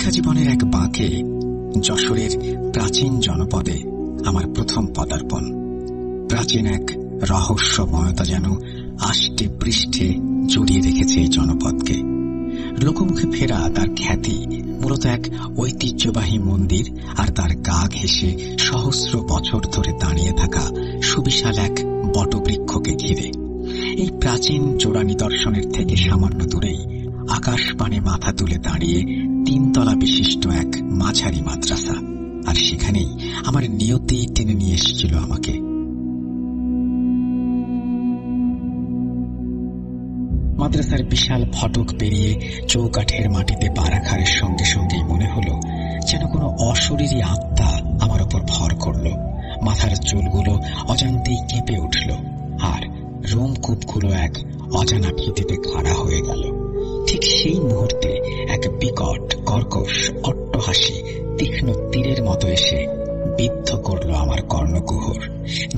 শিক্ষা জীবনের এক বাঁকে যশোরের প্রাচীন জনপদে আমার প্রথম পদার্পণ। প্রাচীন এক রহস্যময়তা যেন আষ্টে পৃষ্ঠে জড়িয়ে রেখেছে এই জনপদকে। লোকমুখে ফেরা তার খ্যাতি মূলত এক ঐতিহ্যবাহী মন্দির আর তার গা ঘেঁষে সহস্র বছর ধরে দাঁড়িয়ে থাকা সুবিশাল এক বটবৃক্ষকে ঘিরে। এই প্রাচীন চোরা নিদর্শনের থেকে সামান্য দূরেই আকাশপানে মাথা তুলে দাঁড়িয়ে 3 তলা বিশিষ্ট এক মাঝারি মাদ্রাসা, আর সেখানেই আমার নিয়তি টেনে নিয়ে এসেছিল আমাকে। মাদ্রাসার বিশাল ফটক পেরিয়ে চৌকাঠের মাটিতে পা রাখার সঙ্গে সঙ্গেই মনে হলো যেন কোনো অশরীরী আত্মা আমার ওপর ভর করল। মাথার চুলগুলো অজান্তেই কেঁপে উঠল, আর রোমকূপগুলো এক অজানা ভীতিতে খাড়া হয়ে গেল। ঠিক সেই মুহূর্তে এক বিকট কর্কশ অট্টহাসি তীক্ষ্ণ তীরের মতো এসে বিদ্ধ করল আমার কর্ণকুহর,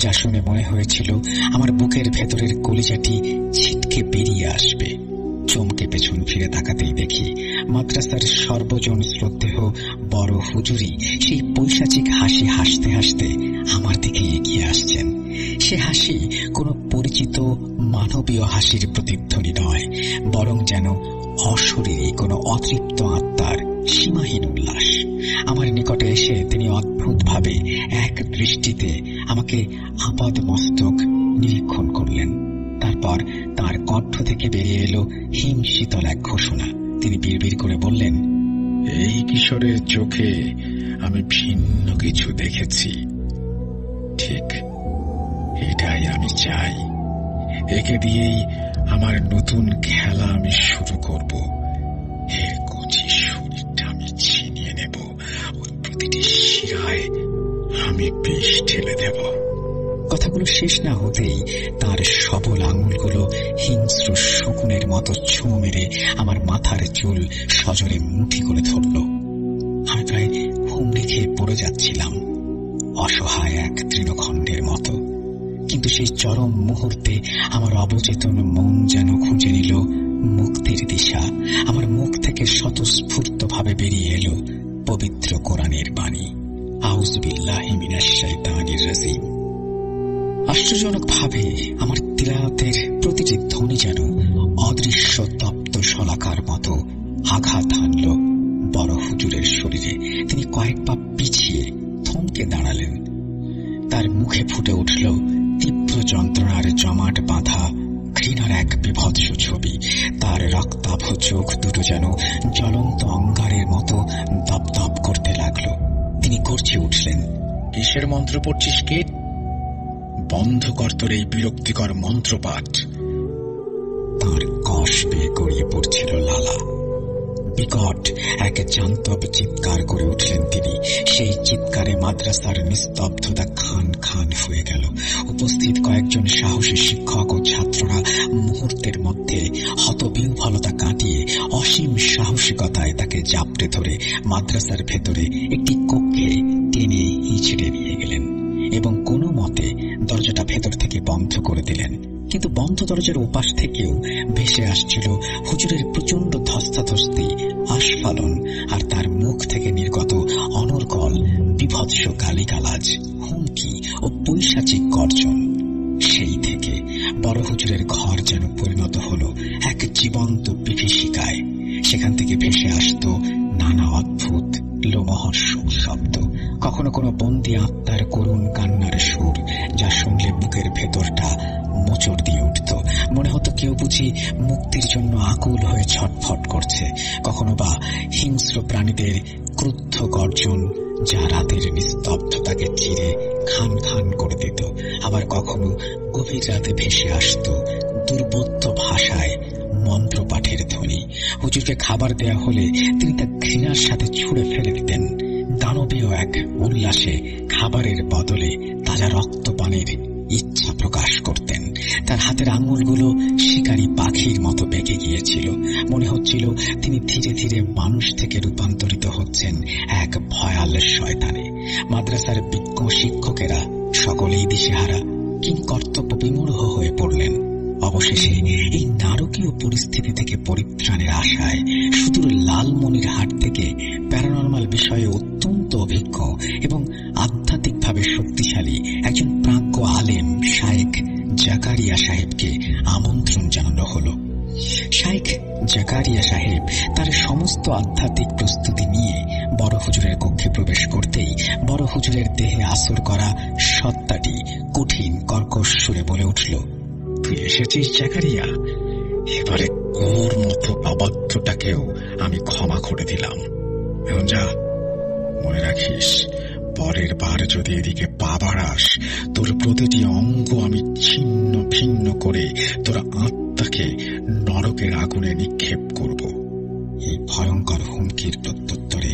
যা শুনে মনে হয়েছিল আমার বুকের ভেতরের কলিজাটি ছিটকে বেরিয়ে আসবে। চমকে পেছন ফিরে তাকাতেই দেখি মাদ্রাসার সর্বজন শ্রদ্ধেয় বড় হুজুরি সেই পৈশাচিক হাসি হাসতে হাসতে আমার দিকে এগিয়ে আসছেন। সে হাসি কোনো পরিচিত মানবীয় হাসির প্রতিধ্বনি নয়, বরং যেন অশরীরী কোনো অতৃপ্ত আত্মার সীমাহীন উল্লাস। আমার নিকটে এসে তিনি অদ্ভুতভাবে এক দৃষ্টিতে আমাকে আপাদ মস্তক নিরীক্ষণ করলেন। তারপর তার কণ্ঠ থেকে বেরিয়ে এলো হিম শীতল এক ঘোষণা। তিনি বিড়বিড় করে বললেন, এই কিশোরের চোখে আমি ভিন্ন কিছু দেখেছি। ঠিক এটাই আমি চাই। একে দিয়েই আমার নতুন খেলা আমি শুরু করব। এর কচি শরীরটা আমি ছিনিয়ে নেব, ওই প্রতিটি শিরায় আমি বিষ ঢেলে দেব। কথাগুলো শেষ না হতেই তার সবল আঙুলগুলো হিংস্র শকুনের মতো ছুঁ মেরে আমার মাথার চুল সজোরে মুঠি করে ধরল। আমি প্রায় হুমড়ি খেয়ে পড়ে যাচ্ছিলাম, অসহায় এক তৃণখণ্ডের মতো। কিন্তু সেই চরম মুহূর্তে আমার অবচেতন মন যেন খুঁজে নিল মুক্তির দিশা। আমার মুখ থেকে স্বতঃস্ফূর্তভাবে বেরিয়ে এলো পবিত্র কোরআনের বাণী, আউযু বিল্লাহি মিনাশ শাইতানির রাজিম। আশ্চর্যজনকভাবে আমার তিলাওয়াতের প্রতিটি ধ্বনি যেন অদৃশ্য তপ্ত শলাকার মতো আঘাত হানল বড় হুজুরের শরীরে। তিনি কয়েক পা পিছিয়ে থমকে দাঁড়ালেন। তার মুখে ফুটে উঠল তীব্র যন্ত্রণার জমাট বাঁধা ঘৃণার এক বিভৎস ছবি। তার রক্তাভ চোখ দুটো যেন জ্বলন্ত অঙ্গারের মতো দপদপ করতে লাগলো। তিনি গর্জে উঠলেন, কিসের মন্ত্র পড়ছিস কে? বন্ধ কর তোর এই বিরক্তিকর মন্ত্রপাঠ। তাঁর কষ বেয়ে গড়িয়ে পড়ছিল লালা। বিকট এক জান্তব চিৎকার করে উঠলেন তিনি। সেই চিৎকারে মাদ্রাসার নিস্তব্ধতা খান খান হয়ে গেল। উপস্থিত কয়েকজন সাহসী শিক্ষক ও ছাত্ররা মুহূর্তের মধ্যে হতবিহ্বলতা কাটিয়ে অসীম সাহসিকতায় তাকে জাপটে ধরে মাদ্রাসার ভেতরে একটি কক্ষে টেনে হিঁচড়ে নিয়ে গেলেন এবং কোনো মতে দরজাটা ভেতর থেকে বন্ধ করে দিলেন। কিন্তু বন্ধ দরজার ওপাশ থেকেও ভেসে আসছিল হুজুরের প্রচন্ড ধস্তাধস্তি, আস্ফালন, আর তার মুখ থেকে নির্গত অনর্গল বিভৎস গালিগালাজ, হুমকি ও পৈশাচিক গর্জন। সেই থেকে বড় হুজুরের ঘর যেন পরিণত হলো এক জীবন্ত বিভীষিকায়। সেখান থেকে ভেসে আসত নানা অদ্ভুত লোমহর্ষক শব্দ, কখনো কোনো বন্দি আত্মার করুণ কান্নার সুর, যা শুনলে বুকের ভেতরটা মোচড় দিয়ে উঠত। মনে হতো কেউ বুঝি মুক্তির জন্য আকুল হয়ে ছটফট করছে। কখনো বা হিংস্র প্রাণীদের ক্রুদ্ধ গর্জন, যা রাতের নিস্তব্ধতাকে চিরে খান খান করে দিত। আবার কখনো গভীর রাতে ভেসে আসত দুর্বোধ্য ভাষায় মন্ত্রপাঠের ধ্বনি। হুজুরকে খাবার দেয়া হলে তিনি তা ঘৃণার সাথে ছুঁড়ে ফেলে দিতেন। দানবীয় এক উল্লাসে খাবারের বদলে তাজা রক্তপানের ইচ্ছা প্রকাশ করতেন। তার হাতের আঙুলগুলো শিকারী পাখির মতো বেঁকে গিয়েছিল। মনে হচ্ছিল তিনি ধীরে ধীরে মানুষ থেকে রূপান্তরিত হচ্ছেন এক ভয়াল শয়তানে। মাদ্রাসার বিজ্ঞ শিক্ষকেরা সকলেই দিশেহারা, কিং কর্তব্য বিমূঢ় হয়ে পড়লেন। অবশেষে এই নারকীয় পরিস্থিতি থেকে পরিত্রাণের আশায় সুদূর লালমনিরহাট থেকে জাকারিয়া সাহেব তার সমস্ত আধ্যাত্মিক প্রস্তুতি নিয়ে বড় হুজুরের কক্ষে প্রবেশ করতেই বড় হুজুরের দেহে আসর করা সত্তাটি কঠিন কর্কশ সুরে বলে উঠল, তুই এসেছিস জাকারিয়া, এবারে ওর মতো অবাধ্যটাকেও আমি ক্ষমা করে দিলাম। এখন যা, মনে রাখিস পরের বার যদি এদিকে পা বাড়াস তোর প্রতিটি অঙ্গ আমি ছিন্ন ভিন্ন করে তোর আত্মাকে নরকের আগুনে নিক্ষেপ করব। এই ভয়ঙ্কর হুমকির প্রত্যুত্তরে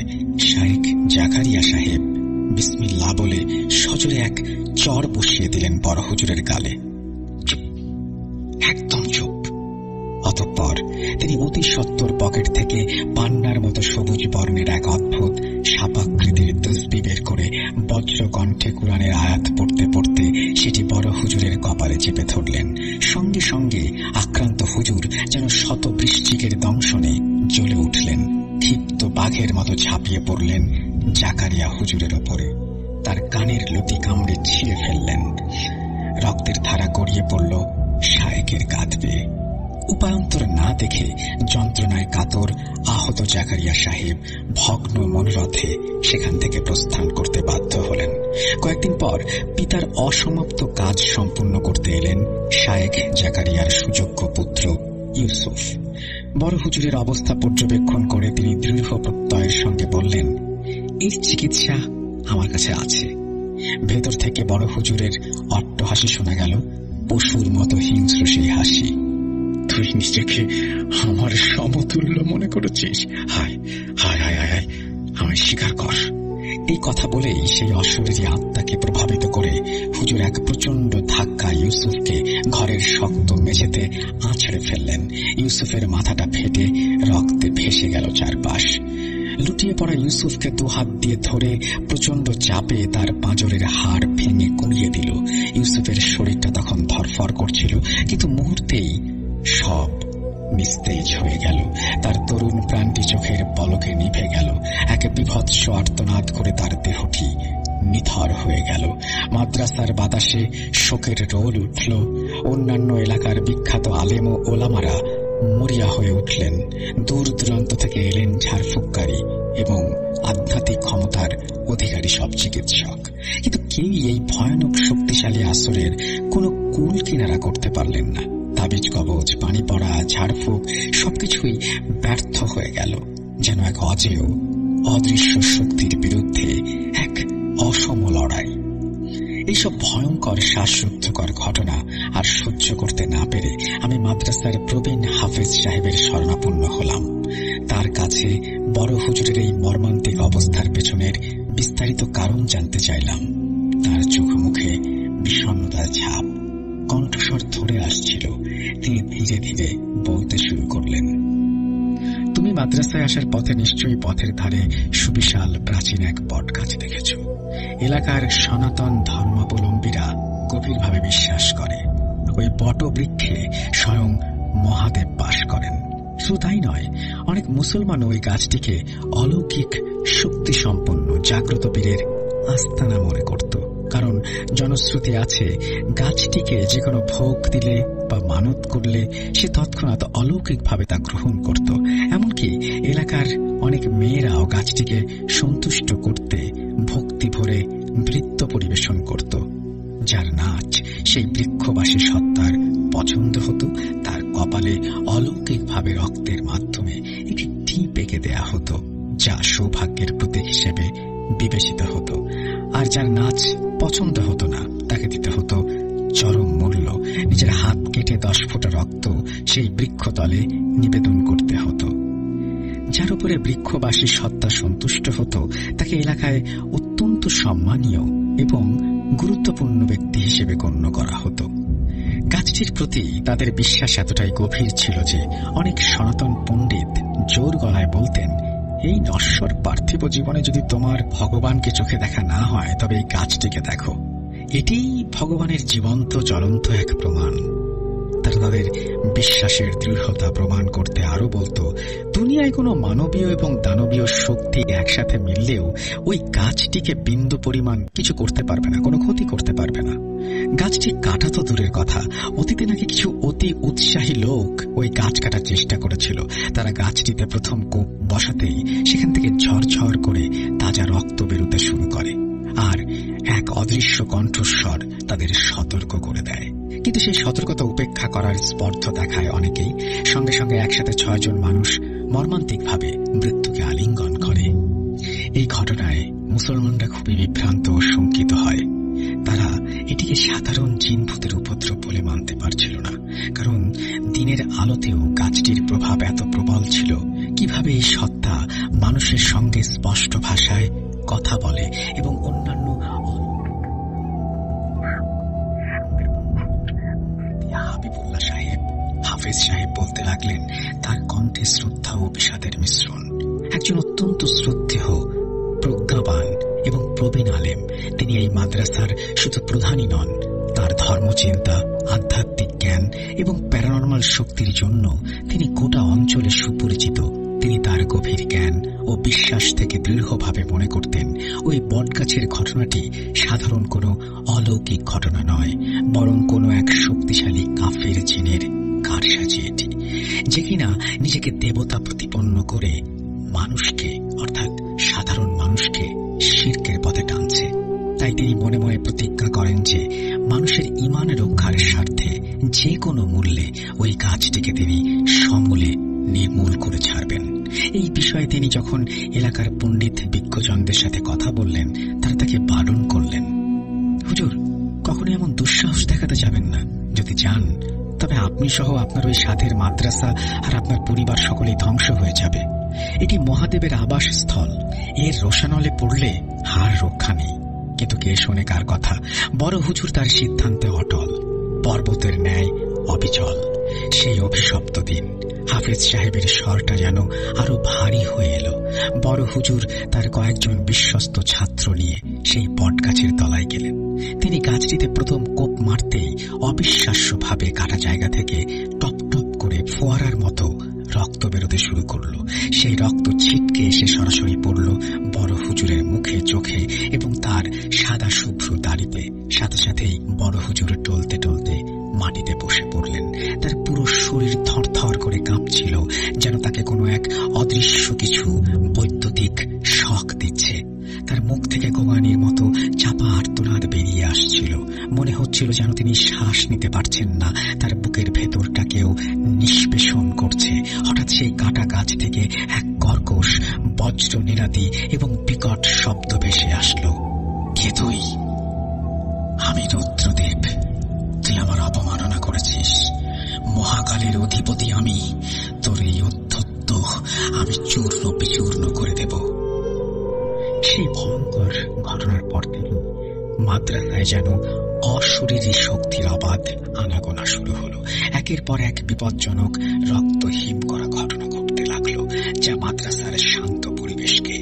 শাইখ জাকারিয়া সাহেব বিসমিল্লাহ বলে সজোরে এক চড় বসিয়ে দিলেন বড় হুজুরের গালে। চুপ, একদম চুপ। অতঃপর তিনি অতি সত্বর পকেট থেকে পান্নার মতো সবুজ বর্ণের এক অদ্ভুত সাপাকৃতির তসবি বের করে বজ্র কণ্ঠে কুরআনের আয়াত পড়তে পড়তে সেটি বড় হুজুরের কপালে চেপে ধরলেন। সঙ্গে সঙ্গে আক্রান্ত হুজুর যেন শত বৃশ্চিকের দংশনে জ্বলে উঠলেন। ক্ষিপ্ত বাঘের মতো ঝাঁপিয়ে পড়লেন জাকারিয়া হুজুরের ওপরে, তার কানের লতি কামড়ে ছিঁড়ে ফেললেন। রক্তের ধারা গড়িয়ে পড়ল শায়েকের কাঁধ বেয়ে। উপায়ন্তর না দেখে যন্ত্রণায় কাতর আহত জাকারিয়া সাহেব ভগ্ন মনোরথে সেখান থেকে প্রস্থান করতে বাধ্য হলেন। কয়েকদিন পর পিতার অসমাপ্ত কাজ সম্পূর্ণ করতে এলেন শায়েখ জাকারিয়ার সুযোগ্য পুত্র ইউসুফ। বড় হুজুরের অবস্থা পর্যবেক্ষণ করে তিনি দৃঢ় প্রত্যয়ের সঙ্গে বললেন, এর চিকিৎসা আমার কাছে আছে। ভেতর থেকে বড় হুজুরের অট্টহাসি শোনা গেল, পশুর মতো হিংস্র সেই হাসি। তুই নিজেকে আমার সমতুল্য মনে করেছিস? হায় হায় হায় হায়, আমায় স্বীকার কর। এই কথা বলেই সেই অশরীরী আত্মাকে প্রভাবিত করে হুজুর এক প্রচন্ড ধাক্কা ইউসুফকে ঘরের শক্ত মেঝেতে আছড়ে ফেললেন। ইউসুফের মাথাটা ফেটে রক্তে ভেসে গেল চারপাশ। লুটিয়ে পড়া ইউসুফকে দুহাত দিয়ে ধরে প্রচন্ড চাপে তার পাঁজরের হাড় ভেঙে কুড়িয়ে দিল। ইউসুফের শরীরটা তখন ধরফর করছিল, কিন্তু মুহূর্তেই সব নিস্তেজ হয়ে গেল। তার তরুণ প্রাণটি চোখের পলকে নিভে গেল। এক বিভৎস আর্তনাদ করে তার দেহটি নিথর হয়ে গেল। মাদ্রাসার বাতাসে শোকের রোল উঠল। অন্যান্য এলাকার বিখ্যাত আলেম ও ওলামারা মরিয়া হয়ে উঠলেন। দূর দূরান্ত থেকে এলেন ঝাড়ফুঁককারী এবং আধ্যাত্মিক ক্ষমতার অধিকারী সব চিকিৎসক, কিন্তু কেউই এই ভয়ানক শক্তিশালী আসরের কোনো কুল কিনারা করতে পারলেন না। তাবিজ কবচ, পানি পড়া, ঝাড়ফুঁক সবকিছুই ব্যর্থ হয়ে গেল। যেন এক অজেয় অদৃশ্য শক্তির বিরুদ্ধে এক অসম লড়াই। এইসব ভয়ঙ্কর শ্বাসরুদ্ধকর ঘটনা আর সহ্য করতে না পেরে আমি মাদ্রাসার প্রবীণ হাফেজ সাহেবের শরণাপন্ন হলাম। তার কাছে বড় হুজুরের এই মর্মান্তিক অবস্থার পেছনের বিস্তারিত কারণ জানতে চাইলাম। তার চোখ মুখে বিষণ্ণতার ছাপ, কণ্ঠস্বর ধরে আসছিল। তিনি ধীরে ধীরে বলতে শুরু করলেন, তুমি মাদ্রাসায় আসার পথে নিশ্চয়ই পথের ধারে সুবিশাল প্রাচীন এক বট গাছ দেখেছ। এলাকার সনাতন ধর্মাবলম্বীরা গভীরভাবে বিশ্বাস করে ওই বট বৃক্ষে স্বয়ং মহাদেব বাস করেন। শুধু তাই নয়, অনেক মুসলমান ওই গাছটিকে অলৌকিক শক্তি সম্পন্ন জাগ্রত বীরের আস্তানা মনে করত। কারণ জনশ্রুতি আছে, গাছটিকে যে কোনো ভোগ দিলে বা মানত করলে সে তৎক্ষণাৎ অলৌকিকভাবে তা গ্রহণ করত। এমনকি এলাকার অনেক মেয়েরাও গাছটিকে সন্তুষ্ট করতে ভক্তি ভরে নৃত্য পরিবেশন করত। যার নাচ সেই বৃক্ষবাসী সত্তার পছন্দ হতো, তার কপালে অলৌকিকভাবে রক্তের মাধ্যমে একটি টিপ এঁকে দেয়া হতো, যা সৌভাগ্যের প্রতীক হিসেবে বিবেচিত হতো। আর যার নাচ পছন্দ হতো না, তাকে দিতে হতো চরম মূল্য। নিজের হাত কেটে 10 ফোঁটা রক্ত সেই বৃক্ষতলে নিবেদন করতে হতো। যার উপরে বৃক্ষবাসী সত্তা সন্তুষ্ট হতো তাকে এলাকায় অত্যন্ত সম্মানীয় এবং গুরুত্বপূর্ণ ব্যক্তি হিসেবে গণ্য করা হতো। গাছটির প্রতি তাদের বিশ্বাস এতটাই গভীর ছিল যে অনেক সনাতন পণ্ডিত জোর গলায় বলতেন, এই নশ্বর পার্থিব জীবনে যদি তোমার ভগবানকে চোখে দেখা না হয়, তবে এই গাছটিকে দেখো, এটিই ভগবানের জীবন্ত জ্বলন্ত এক প্রমাণ। তারা তাদের বিশ্বাসের দৃঢ়তা প্রমাণ করতে আরো বলতো, দুনিয়ায় কোনো মানবীয় এবং দানবীয় শক্তি একসাথে মিললেও ওই গাছটিকে বিন্দু পরিমাণ কিছু করতে পারবে না, কোনো ক্ষতি করতে পারবে না। গাছটি কাটা তো দূরের কথা, অতীতে নাকি কিছু অতি উৎসাহী লোক ওই গাছ কাটার চেষ্টা করেছিল। তারা গাছটিতে প্রথম কোপ বসাতেই সেখান থেকে ঝরঝর করে তাজা রক্ত বেরোতে শুরু করে, আর এক অদৃশ্য কণ্ঠস্বর তাদের সতর্ক করে দেয়। কিন্তু সেই সতর্কতা উপেক্ষা করার স্পর্ধ দেখায় অনেকেই। সঙ্গে সঙ্গে একসাথে 6 জন মানুষ মর্মান্তিকভাবে মৃত্যুকে আলিঙ্গন করে। এই ঘটনায় মুসলমানরা খুবই বিভ্রান্ত ও শঙ্কিত হয়। তারা এটিকে সাধারণ জিনভূতের উপদ্রব বলে মানতে পারছিল না, কারণ দিনের আলোতেও গাছটির প্রভাব এত প্রবল ছিল। কিভাবে এই সত্তা মানুষের সঙ্গে স্পষ্ট ভাষায় কথা বলে এবং অন্যান্য হাফেজ সাহেব বলতে লাগলেন, তার কণ্ঠে শ্রদ্ধা ও বিষাদের মিশ্রণ। একজন অত্যন্ত শ্রদ্ধেয়, প্রজ্ঞাবান এবং প্রবীণ আলেম। তিনি এই মাদ্রাসার শুধু প্রধানই নন, তার ধর্মচিন্তা, আধ্যাত্মিক জ্ঞান এবং প্যারানরমাল শক্তির জন্য তিনি গোটা অঞ্চলে সুপরিচিত। তিনি তার গভীর জ্ঞান ও বিশ্বাস থেকে দৃঢ়ভাবে মনে করতেন ওই বটগাছের ঘটনাটি সাধারণ কোনো অলৌকিক ঘটনা নয়, বরং কোনো এক শক্তিশালী কাফের জিনের কারসাজি এটি, যে কিনা নিজেকে দেবতা প্রতিপন্ন করে মানুষকে, অর্থাৎ সাধারণ মানুষকে শিরকের পথে টানছে। তাই তিনি মনে মনে প্রতিজ্ঞা করেন যে মানুষের ঈমান রক্ষার স্বার্থে যে কোনো মূল্যে ওই গাছটিকে তিনি সমূলে নির্মূল করে ছাড়বেন। এই বিষয়ে তিনি যখন এলাকার পণ্ডিত বিজ্ঞজনদের সাথে কথা বললেন, তারা তাকে বারণ করলেন, হুজুর, কখনো এমন দুঃসাহস দেখাতে যাবেন না। যদি যান তবে আপনি সহ আপনার ওই সাধের মাদ্রাসা আর আপনার পরিবার সকলেই ধ্বংস হয়ে যাবে। এটি মহাদেবের আবাসস্থল, এর রোশানলে পড়লে হার রক্ষা নেই। কিন্তু কে শোনে কার কথা? বড় হুজুর তার সিদ্ধান্তে অটল, পর্বতের ন্যায় অবিচল। সেই অভিশপ্ত দিন হাফেজ সাহেবের স্বরটা যেন আরো ভারী হয়ে এলো। বড় হুজুর তার কয়েকজন বিশ্বস্ত ছাত্র নিয়ে সেই বটগাছের তলায় গেলেন। তিনি গাছটিতে প্রথম কোপ মারতেই অবিশ্বাস্যভাবে কাটা জায়গা থেকে টপ টপ করে ফোয়ারার মতো রক্ত বেরোতে শুরু করলো। সেই রক্ত ছিটকে এসে সরাসরি পড়ল বড় হুজুরের মুখে, চোখে এবং তার সাদা শুভ্র দাড়িতে। সাথে সাথেই বড় হুজুর টলতে টলতে মাটিতে বসে পড়লেন। তার পুরো শরীর থরথর করে কাঁপছিল, যেন তাকে কোনো এক অদৃশ্য কিছু বৈদ্যুতিক শক দিচ্ছে। তার মুখ থেকে গোঙানির মতো চাপা আর্তনাদ বেরিয়ে আসছিল। মনে হচ্ছিল যেন তিনি শ্বাস নিতে পারছেন না, তার বুকের ভেতরটা কেউ নিষ্পেষণ করছে। হঠাৎ সেই কাটা গাছ থেকে এক কর্কশ বজ্র নিনাদি এবং বিকট শব্দ ভেসে আসলো। কে তুই? আমি রুদ্রদেব। তুই আমার অপমাননা করেছিস। মহাকালের অধিপতি আমি। তোর এই অধ্যত্ত আমি চূর্ণ বিচূর্ণ করে দেব। সেই ভয়ঙ্কর ঘটনার পর থেকে মাদ্রাসায় যেন অশরীরী শক্তির অবাধ আনাগোনা শুরু হলো। একের পর এক বিপজ্জনক রক্তহীন করা ঘটনা ঘটতে লাগলো, যা মাদ্রাসার শান্ত পরিবেশকে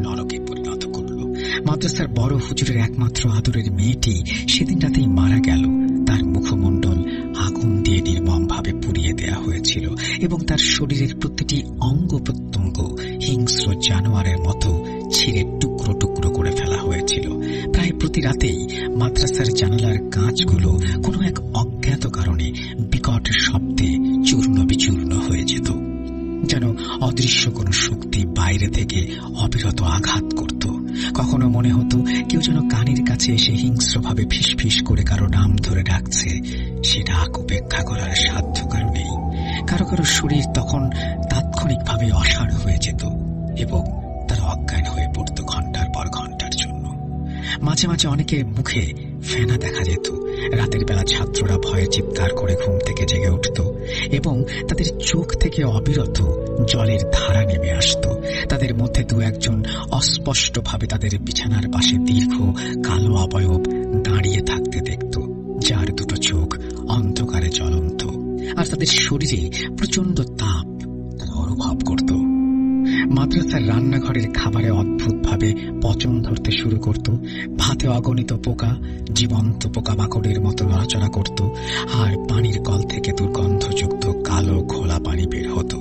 নরকে পরিণত করলো। মাদ্রাসার বড় হুজুরের একমাত্র আদরের মেয়েটি সেদিন রাতেই মারা গেল। তার মুখমণ্ডল আগুন দিয়ে নির্মমভাবে পুড়িয়ে দেয়া হয়েছিল এবং তার শরীরের প্রতিটি অঙ্গ প্রত্যঙ্গ হিংস্র জানোয়ারের মতো ছিঁড়ে টুকরো টুকরো করে ফেলা হয়েছিল। প্রায় প্রতি রাতেই মাদ্রাসার জানালার কাঁচগুলো কোনো এক অজ্ঞাত কারণে বিকট শব্দে চূর্ণ বিচূর্ণ হয়ে যেত, যেন অদৃশ্য কোনো শক্তি বাইরে থেকে অবিরত আঘাত করত। কখনো মনে হতো কেউ যেন কানের কাছে এসে হিংস্রভাবে ফিসফিস করে কারো নাম ধরে ডাকছে। সে ডাক উপেক্ষা করার সাধ্য কারো নেই। কারো কারো শরীর তখন তাৎক্ষণিকভাবে অসাড় হয়ে যেত এবং তারা অজ্ঞান হয়ে পড়ত ঘন্টার পর ঘন্টার জন্য। মাঝে মাঝে অনেকের মুখে ফেনা দেখা যেত। রাতের বেলা ছাত্ররা ভয়ে চিৎকার করে ঘুম থেকে জেগে উঠত এবং তাদের চোখ থেকে অবিরত জলের ধারা নেমে আসত। তাদের মধ্যে দু একজন অস্পষ্টভাবে তাদের বিছানার পাশে দীর্ঘ কালো অবয়ব দাঁড়িয়ে থাকতে দেখত, যার দুটো চোখ অন্ধকারে জ্বলন্ত, আর তাদের শরীরে প্রচন্ড তাপ তারা অনুভব করত। মাদ্রাসার রান্নাঘরের খাবারে অদ্ভুতভাবে পচন ধরতে শুরু করত। ভাতে অগণিত পোকা জীবন্ত পোকামাকড়ের মতো নড়াচড়া করত, আর পানির কল থেকে দুর্গন্ধযুক্ত কালো ঘোলা পানি বের হতো,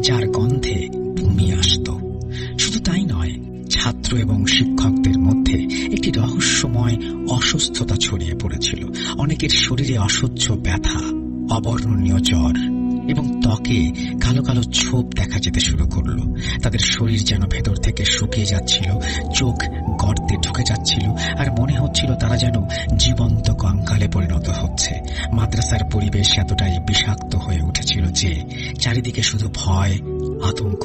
যার গন্ধে বমি আসত। শুধু তাই নয়, ছাত্র এবং শিক্ষকদের মধ্যে একটি রহস্যময় অসুস্থতা ছড়িয়ে পড়েছিল। অনেকের শরীরে অসহ্য ব্যথা, অবর্ণনীয় জ্বর এবং ত্বকে কালো কালো ছোপ দেখা যেতে শুরু করলো। তাদের শরীর যেন ভেতর থেকে শুকিয়ে যাচ্ছিল, চোখ গর্তে ঢুকে যাচ্ছিল, আর মনে হচ্ছিল তারা যেন জীবন্ত কঙ্কালে পরিণত হচ্ছে। মাদ্রাসার পরিবেশ এতটাই বিষাক্ত হয়ে উঠেছিল যে চারিদিকে শুধু ভয়, আতঙ্ক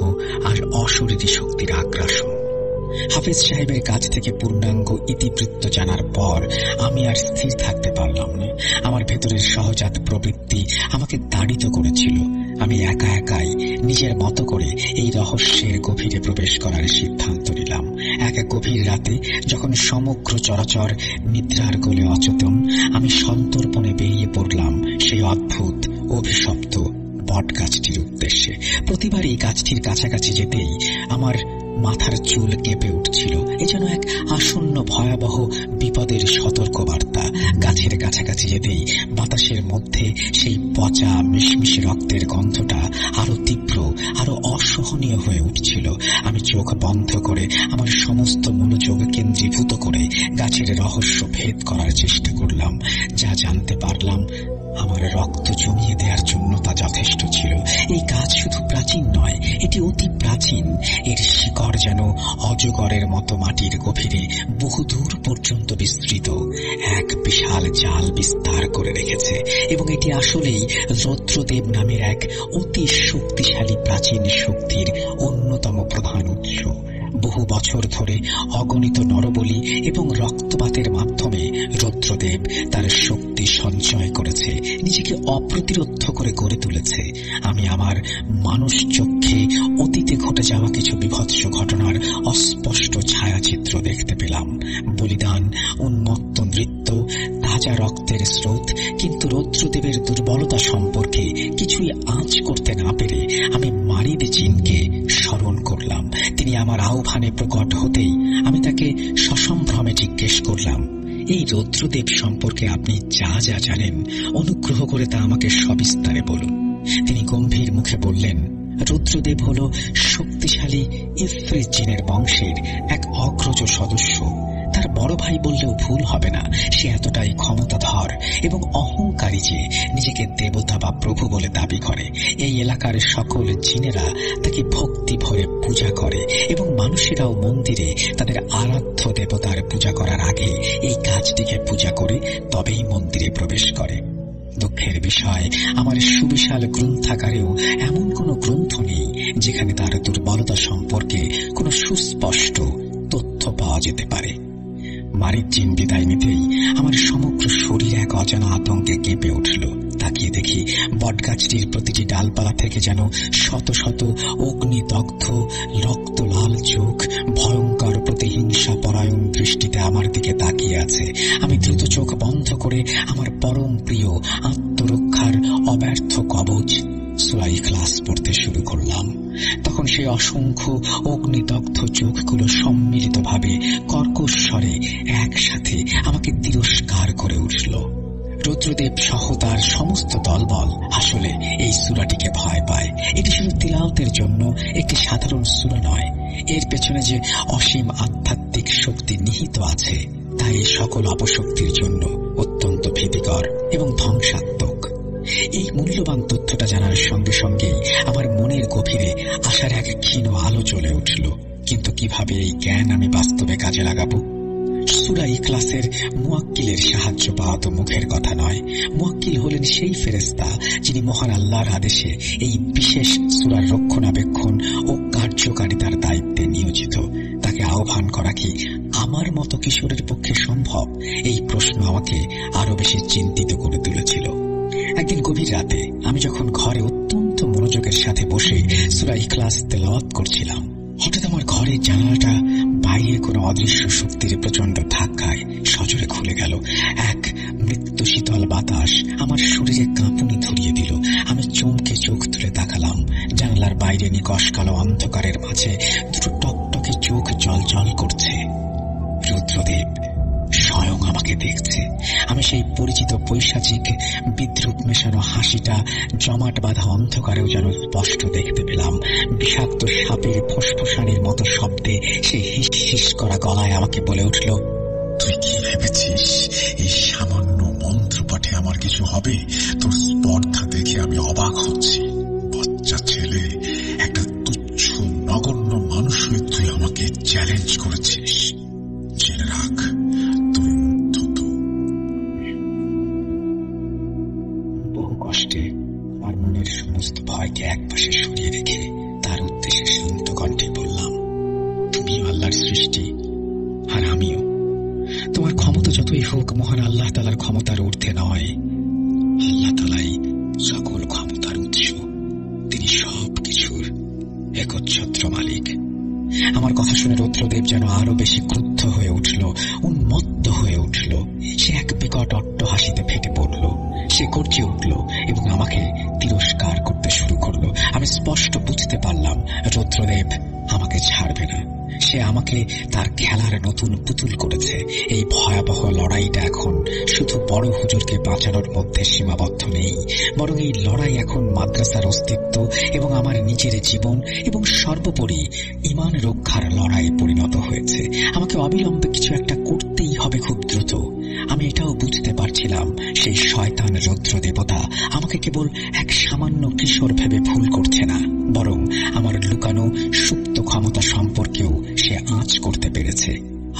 আর অশরীরী শক্তির আগ্রাসন। হাফেজ সাহেবের কাছ থেকে পূর্ণাঙ্গ ইতিবৃত্ত জানার পর আমি আর স্থির থাকতে পারলাম না। আমার ভেতরের সহজাত প্রবৃত্তি আমাকে তাড়িত করেছিল। আমি একা একাই নিজের মতো করে এই রহস্যের গভীরে প্রবেশ করার সিদ্ধান্ত নিলাম। এক গভীর রাতে যখন সমগ্র চরাচর নিদ্রার কোলে অচেতন, আমি সন্তর্পণে বেরিয়ে পড়লাম সেই অদ্ভুত অভিশপ্ত বটগাছটির উদ্দেশ্যে। প্রতিবার এই গাছটির কাছাকাছি যেতেই আমার মাথার চুল কেঁপে উঠছিল। এ যেন এক আসন্ন ভয়াবহ বিপদের সতর্কবার্তা। গাছের কাছাকাছি যেতেই বাতাসের মধ্যে সেই পচা মিশমিশে রক্তের গন্ধটা আরো তীব্র, আরো অসহনীয় হয়ে উঠছিল। আমি চোখ বন্ধ করে আমার সমস্ত মনোযোগ কেন্দ্রীভূত করে গাছের রহস্য ভেদ করার চেষ্টা করলাম। যা জানতে পারলাম, আমার রক্ত জমিয়ে দেওয়ার জন্য তা যথেষ্ট ছিল। এই গাছ শুধু প্রাচীন নয়, এটি অতি প্রাচীন। এর শিকড় যেন অজগরের মতো মাটির গভীরে বহুদূর পর্যন্ত বিস্তৃত এক বিশাল জাল বিস্তার করে রেখেছে, এবং এটি আসলেই রৌদ্রদেব নামের এক অতি শক্তিশালী প্রাচীন শক্তির অন্যতম প্রধান উৎস। বহু বছর ধরে অগণিত নরবলি এবং রক্তপাতের মাধ্যমে রৌদ্রদেব তার শক্তি সঞ্চয় করেছে, নিজেকে অপ্রতিরোধ করে গড়ে তুলেছে। আমি আমার মানুষ চক্ষে অতীতে ঘটে যাওয়া কিছু বিভৎস ঘটনার অস্পষ্ট ছায়াচিত্র দেখতে পেলাম। বলিদান, উন্মত্ত নৃত্য, তাজা রক্তের স্রোত। কিন্তু রৌদ্রদেবের দুর্বলতা সম্পর্কে কিছুই আঁচ করতে না পেরে আমি মারিদ জিনকে স্মরণ করলাম। তিনি আমার আহ্বানে প্রকট হতেই আমি তাকে সসম্ভ্রমে জিজ্ঞেস করলাম, এই রৌদ্রদেব সম্পর্কে আপনি যা যা জানেন, অনুগ্রহ করে তা আমাকে সবিস্তারে বলুন। তিনি গম্ভীর মুখে বললেন, রৌদ্রদেব হল শক্তিশালী ইফরিত জিনের বংশের এক অগ্রজ সদস্য। তার বড় ভাই বললেও ভুল হবে না। সে এতটাই ক্ষমতাধর এবং অহংকারী যে নিজেকে দেবতা বা প্রভু বলে দাবি করে। এই এলাকার সকল জিনেরা তাকে ভক্তি ভরে পূজা করে, এবং মানুষেরাও মন্দিরে তাদের আরাধ্য দেবতার পূজা করার আগে এই গাছটিকে পূজা করে তবেই মন্দিরে প্রবেশ করে। দুঃখের বিষয়, আমার সুবিশাল গ্রন্থাগারেও এমন কোনো গ্রন্থ নেই যেখানে তার দুর্বলতা সম্পর্কে কোনো সুস্পষ্ট তথ্য পাওয়া যেতে পারে। মারিদ জিন বিদায় নিতেই আমার সমগ্র শরীর এক অজানা আতঙ্কে কেঁপে উঠল। তাকিয়ে দেখি বটগাছটির প্রতিটি ডালপালা থেকে যেন শত শত অগ্নিদগ্ধ রক্ত লাল চোখ ভয়ঙ্কর প্রতিহিংসা পরায়ণ দৃষ্টিতে আমার দিকে তাকিয়ে আছে। আমি দ্রুত চোখ বন্ধ করে আমার পরম প্রিয় আত্মরক্ষার অব্যর্থ কবচ সূরা ইখলাস পড়তে শুরু করলাম। তখন সেই অসংখ্য অগ্নিদগ্ধ চোখগুলো সম্মিলিতভাবে কর্কশ স্বরে একসাথে আমাকে তিরস্কার করে উঠল। রৌদ্রদেব সহ তার সমস্ত দলবল আসলে এই সূরাটিকে ভয় পায়। এটি শুধু তিলাওয়াতের জন্য একটি সাধারণ সূরা নয়, এর পেছনে যে অসীম আধ্যাত্মিক শক্তি নিহিত আছে তা এই সকল অপশক্তির জন্য অত্যন্ত ভীতিকর এবং ধ্বংসাত্মক। এই মূল্যবান তথ্যটা জানার সঙ্গে সঙ্গেই আমার মনের গভীরে আশার এক ক্ষীণ আলো জ্বলে উঠল। কিন্তু কিভাবে এই জ্ঞান আমি বাস্তবে কাজে লাগাবো? সূরা ইখলাসের মুয়াক্কিলের সাহায্য পাওয়া তো মুখের কথা নয়। মুয়াক্কিল হলেন সেই ফেরেশতা যিনি মহান আল্লাহর আদেশে এই বিশেষ সূরার রক্ষণাবেক্ষণ ও কার্যকারিতার দায়িত্বে নিয়োজিত। তাকে আহ্বান করা কি আমার মতো কিশোরের পক্ষে সম্ভব? এই প্রশ্ন আমাকে আরো বেশি চিন্তিত করে তুলেছিল। একদিন গভীর রাতে আমি যখন ঘরে অত্যন্ত মনোযোগের সাথে বসে সূরা ইখলাস তেলাওয়াত করছিলাম, হঠাৎ আমার ঘরের জানালাটা বাইরের কোনো অদৃশ্য শক্তির প্রচন্ড ধাক্কায় সজোরে খুলে গেল। এক মৃত্যু শীতল বাতাস আমার শরীরে কাঁপুনি ধরিয়ে দিল। আমি চমকে চোখ তুলে তাকালাম। জানালা জানলার বাইরে নিকষ কালো অন্ধকারের মাঝে দুটো টকটকে চোখ জল করছে। রুদ্রদেব স্বয়ং আমাকে দেখছে। আমি সেই পরিচিত পৈশাচিক বিদ্রুপ মেশানো হাসিটা জমাট বাঁধা অন্ধকারেও যেন স্পষ্ট দেখতে পেলাম। বিষাক্ত সাপের ফোসফোসানির মতো শব্দে সে হিস হিস করা গলায় আমাকে বলে উঠল, তুই কি ভেবেছিস এই সামান্য মন্ত্রপাঠে আমার কিছু হবে? তোর স্পর্ধা দেখে আমি অবাক হচ্ছি। বাচ্চা ছেলে, একটা তুচ্ছ নগণ্য মানুষ হয়ে তুই আমাকে চ্যালেঞ্জ করেছিস। জেনে রাখ, তুই উদ্ধত। বহু কষ্টে আমার মনের সমস্ত ভয়কে একপাশে সরিয়ে রেখে তার উদ্দেশ্যে শান্ত কণ্ঠে বললাম, তুমিও আল্লাহর সৃষ্টি, আর আমিও। তোমার ক্ষমতা যতই হোক, মহান আল্লাহ তাআলার ক্ষমতার ঊর্ধ্বে নয়। আল্লাহ তাআলাই সকল ক্ষমতার উৎস। তিনি সব কিছুর একচ্ছত্র মালিক। আমার কথা শুনে রুদ্রদেব যেন আরো বেশি ক্রুদ্ধ হয়ে উঠল, উন্মত্ত হয়ে উঠল। সে এক বিকট অট্টহাসিতে ফেটে পড়ল। সে গর্জে উঠল এবং আমাকে তিরস্কার করতে শুরু করলো। আমি স্পষ্ট বুঝতে পারলাম রুদ্রদেব আমাকে ছাড়বে না। সে আমাকে তার খেলার নতুন পুতুল করেছে। এই ভয়াবহ লড়াইটা এখন শুধু বড় হুজুরকে বাঁচানোর মধ্যে সীমাবদ্ধ নেই, বরং এই লড়াই এখন মাদ্রাসার অস্তিত্ব এবং আমার নিজের জীবন এবং সর্বোপরি ঈমান রক্ষার লড়াই পরিণত হয়েছে। আমাকে অবিলম্বে কিছু একটা করতেই হবে, খুব দ্রুত। আমি এটাও বুঝতে পারছিলাম সেই শয়তান রুদ্র দেবতা আমাকে কেবল এক সামান্য কিশোর ভেবে ভুল করছে না, বরং আমার লুকানো সুপ্ত ক্ষমতা সম্পর্কেও সে আঁচ করতে পেরেছে।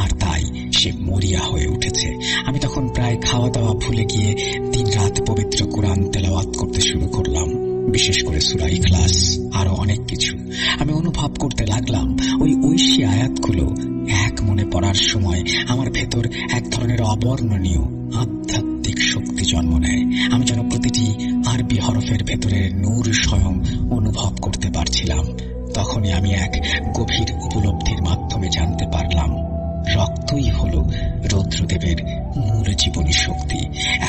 আর তাই সে মরিয়া হয়ে উঠেছে। আমি তখন প্রায় খাওয়া দাওয়া ভুলে গিয়ে দিনরাত পবিত্র কোরআন তেলাওয়াত করতে শুরু করলাম, বিশেষ করে সূরা ইখলাস, আরো অনেক কিছু। আমি অনুভব করতে লাগলাম ওই ঐশী আয়াতগুলো এক মনে পড়ার সময় আমার ভেতর এক ধরনের অবর্ণনীয় আধ্যাত্মিক শক্তি জন্ম নেয়। আমি যেন প্রতিটি আরবি হরফের ভেতরের নূর স্বয়ং অনুভব করতে পারছিলাম। তখনই আমি এক গভীর উপলব্ধির মাধ্যমে জানতে পারলাম, রক্তই হল রুদ্রদেবের মূল জীবনী শক্তি।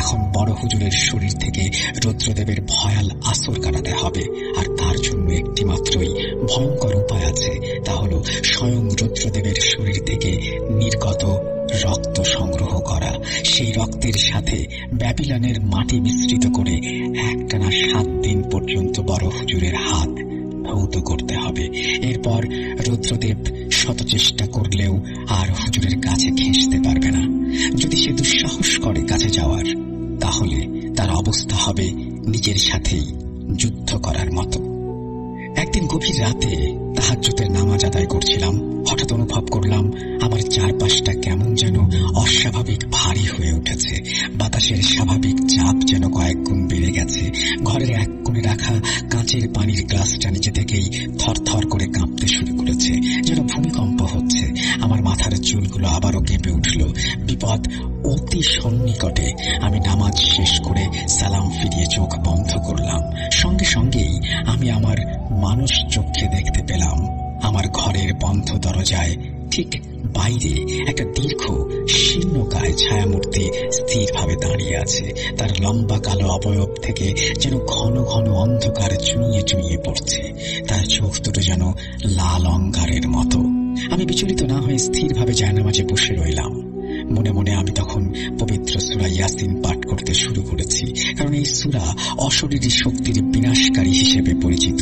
এখন বড় হুজুরের শরীর থেকে রুদ্রদেবের ভয়াল আসর কাটাতে হবে, আর তার জন্য একটি মাত্রই ভয়ঙ্কর উপায় আছে, তা হল স্বয়ং রুদ্রদেবের শরীর থেকে নির্গত রক্ত সংগ্রহ করা। সেই রক্তের সাথে ব্যাবিলনের মাটি মিশ্রিত করে একটানা 7 দিন পর্যন্ত বড় হুজুরের হাত ধৌত করতে হবে। এরপর রুদ্রদেব শত চেষ্টা করলেও আর হুজুরের কাছে ঘেঁষতে পারবে না। যদি সে দুঃসাহস করে কাছে যাওয়ার, তাহলে তার অবস্থা হবে নিজের সাথেই যুদ্ধ করার মতো। একদিন গভীর রাতে তাহাজ্জুদের নামাজ আদায় করছিলাম। হঠাৎ অনুভব করলাম আমার চারপাশটা কেমন যেন অস্বাভাবিক ভারী হয়ে উঠেছে। বাতাসের স্বাভাবিক চাপ যেন কয়েক গুণ বেড়ে গেছে। ঘরের এক কোণে রাখা কাঁচের পানির গ্লাসটা নিজে থেকেই থরথর করে কাঁপতে শুরু করেছে, যেন ভূমিকম্প হচ্ছে। আমার মাথার চুলগুলো আবারও কেঁপে উঠল। বিপদ অতি সন্নিকটে। আমি নামাজ শেষ করে সালাম ফিরিয়ে চোখ বন্ধ করলাম। সঙ্গে সঙ্গেই আমি আমার মানুষ চোখে দেখতে পেলাম আমার ঘরের বন্ধ দরজায় ঠিক বাইরে একটা দীর্ঘ শীর্ণকায় ছায়ামূর্তি স্থিরভাবে দাঁড়িয়ে আছে। তার লম্বা কালো অবয়ব থেকে যেন ঘন ঘন অন্ধকার চুইয়ে চুইয়ে পড়ছে। তার চোখ দুটো যেন লাল অঙ্গারের মতো। আমি বিচলিত না হয়ে স্থিরভাবে জায়নামাজে বসে রইলাম। মনে মনে আমি তখন পবিত্র সূরা ইয়াসিন পাঠ করতে শুরু করেছি, কারণ এই সূরা অশরীরী শক্তির বিনাশকারী হিসেবে পরিচিত।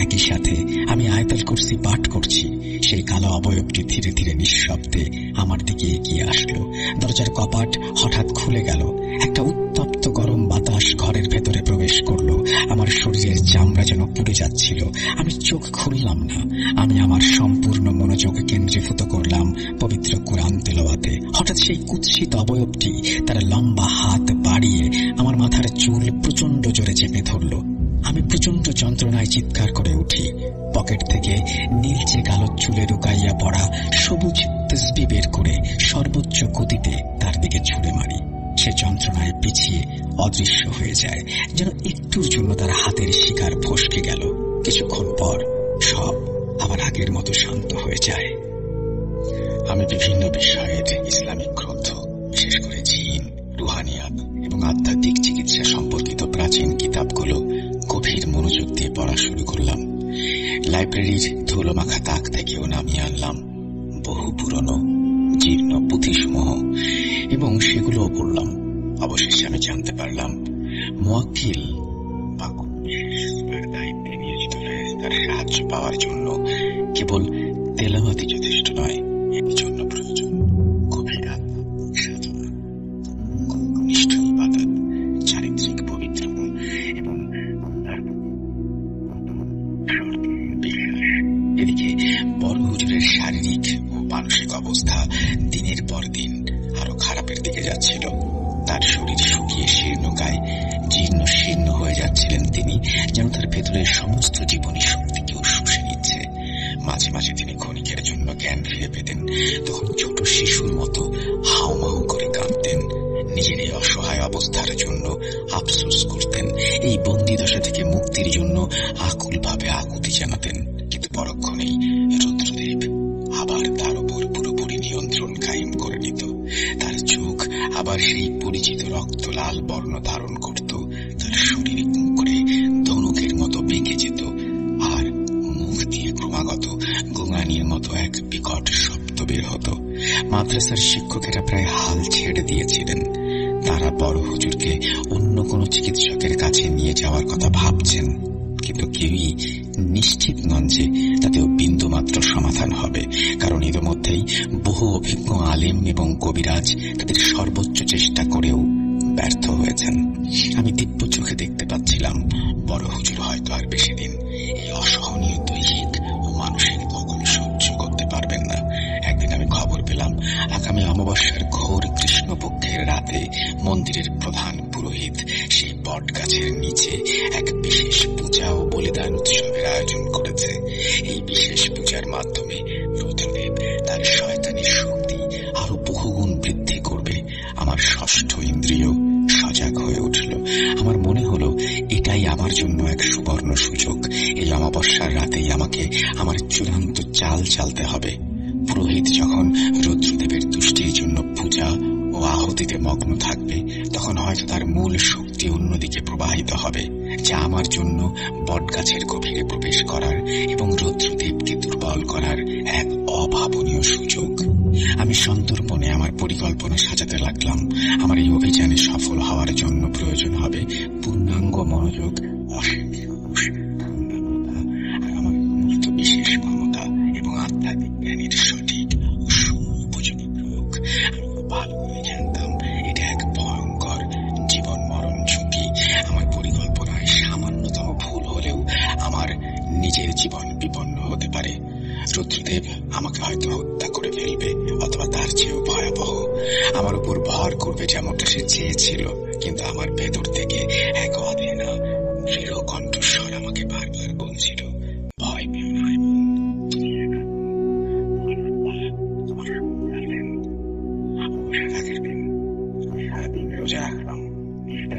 একই সাথে আমি আয়াতুল কুরসি পাঠ করছি। সেই কালো অবয়বটি ধীরে ধীরে নিঃশব্দে আমার দিকে এগিয়ে আসলো। দরজার কপাট হঠাৎ খুলে গেল। একটা উত্তপ্ত গরম বাতাস ঘরের ভেতরে প্রবেশ করলো। আমার শরীরের চামড়া যেন পুড়ে যাচ্ছিল। আমি চোখ খুললাম না। আমি আমার সম্পূর্ণ মনোযোগ কেন্দ্রীভূত করলাম পবিত্র কোরআন তেলাওয়াতে। হঠাৎ সেই কুৎসিত অবয়বটি তার লম্বা হাত বাড়িয়ে আমার মাথার চুল প্রচন্ড জোরে চেপে ধরল। আমি প্রচন্ড যন্ত্রণায় চিৎকার করে উঠি। পকেট থেকে নীলচে কালো চুলে লুকাইয়া পড়া সবুজ তসবিহ বের করে সর্বোচ্চ গতিতে তার দিকে ছুড়ে মারি। সে যন্ত্রণায় পিছিয়ে অদৃশ্য হয়ে যায়, যেন একটুর জন্য তার হাতের শিকার ফসকে গেল। কিছুক্ষণ পর সব আবার আগের মতো শান্ত হয়ে যায়। আমি বিভিন্ন বিষয়ের ইসলামিক গ্রন্থ, বিশেষ করে জিন, রুহানিয়াত এবং আধ্যাত্মিক চিকিৎসা সম্পর্কিত প্রাচীন কিতাবগুলো গভীর মনোযোগ দিয়ে পড়া শুরু করলাম। লাইব্রেরির ধুলো মাখা তাক থেকেও নামিয়ে আনলাম বহু পুরনো জীর্ণ পুঁথিসমূহ এবং সেগুলোও পড়লাম। অবশেষে আমি জানতে পারলাম মুয়াক্কিল বা কোন বিশেষ দায়িত্বে নিয়োজিত ফেরেশতার সাহায্য পাওয়ার জন্য কেবল তেলাওয়াতই যথেষ্ট নয়, এর জন্য প্রয়োজন গভীর আধ্যাত্মিক সাধনা, ঘনিষ্ঠ ইবাদত, চারিত্রিক পবিত্রতা এবং বিশ্বাস। এদিকে বড় হুজুরের শারীরিক ও মানসিক অবস্থা দিনের পর দিন আরো খারাপের দিকে যাচ্ছিল। তার শরীর শুকিয়ে শীর্ণকায় জীর্ণ শীর্ণ হয়ে যাচ্ছিলেন তিনি, যেন তার ভেতরের সমস্ত জীবনী শক্তিকেও শুষে নিচ্ছে। মাঝে মাঝে তিনি ক্ষণিকের জন্য জ্ঞান ফিরে পেতেন, তখন ছোট শিশুর মতো হাউমাউ করে কাঁদতেন। নিজের এই অসহায় অবস্থার জন্য আফসোস করতেন, এই বন্দি দশা থেকে মুক্তির জন্য আকুলভাবে আকুতি জানাতেন। কিন্তু পরক্ষণেই রুদ্রদেব আবার তার উপর পুরোপুরি নিয়ন্ত্রণ কায়েম করে নিত। তার চোখ আবার সেই পরিচিত রক্ত লাল বর্ণ ধারণ করত, তার শরীর করে ধনুকের মতো বেঁকে যেত, আর মুখ দিয়ে ক্রমাগত গোঙানির মতো এক বিকট শব্দ বের হতো। মাদ্রাসার শিক্ষকেরা প্রায় হাল ছেড়ে দিয়েছিলেন। তারা বড় হুজুরকে অন্য কোনো চিকিৎসকের কাছে নিয়ে যাওয়ার কথা ভাবছেন, কিন্তু কেউই নিশ্চিত নন যে তাতেও বিন্দুমাত্র সমাধান হবে, কারণ ইতিমধ্যেই বহু অভিজ্ঞ আলেম এবং কবিরাজ তাদের সর্বোচ্চ চেষ্টা করেও ব্যর্থ হয়েছেন। আমি দিব্য চোখে দেখতে পাচ্ছিলাম বড় হুজুর হয়তো আর বেশি দিন এই অসহনীয় দৈহিক ও মানসিক ধকল সহ্য করতে পারবেন না। একদিন আমি খবর পেলাম আগামী অমাবস্যার ঘোর কৃষ্ণপক্ষের রাতে মন্দিরের প্রধান পুরোহিত সেই বট গাছের নিচে এক বিশেষ পূজা ও বলিদান উৎসবের আয়োজন করেছে। এই বিশেষ পূজার মাধ্যমে রুদ্রদেব তার শয়তানি শক্তি আরো বহুগুণ বৃদ্ধি করবে। আমার ষষ্ঠ ইন্দ্রিয় সজাগ হয়ে উঠল। আমার মনে হলো এটাই আমার জন্য এক সুবর্ণ সুযোগ। এই অমাবস্যার রাতেই আমাকে আমার চূড়ান্ত চাল চালতে হবে। পুরোহিত যখন রুদ্রদেবের তুষ্টির জন্য পূজা ও আহুতিতে মগ্ন থাকবে, তখন হয়তো তার মূল শক্তি অন্যদিকে প্রবাহিত হবে, যা আমার জন্য বটগাছের গভীরে প্রবেশ করার এবং রুদ্রদেবকে দুর্বল করার এক অভাবনীয় সুযোগ। আমি সন্তর্পণে আমার পরিকল্পনা সাজাতে লাগলাম। আমার এই অভিযানে সফল হওয়ার জন্য প্রয়োজন হবে পূর্ণাঙ্গ মনোযোগ, অসীম সাহস, আর আমার সমস্ত বিশেষ ক্ষমতা এবং আধ্যাত্মিক জ্ঞানের সঠিক ও উপযোগী প্রয়োগ। আমি ভালো করে জানতাম এটা এক ভয়ঙ্কর জীবন মরণ ঝুঁকি। আমার পরিকল্পনায় সামান্যতম ভুল হলেও আমার নিজের জীবন বিপন্ন হতে পারে। রুদ্রদেব আমাকে হয়তো হত্যা করে ফেলবে, অথবা তার চেয়েও ভয়াবহ আমার উপর ভর করবে, যেমনটা সে চেয়েছিল। কিন্তু আমার ভেতর থেকে এক অধেনা দৃঢ় কণ্ঠস্বর আমাকে বারবার বলছিল, ভয় পেও না, সারাদিন রোজা রাখলাম।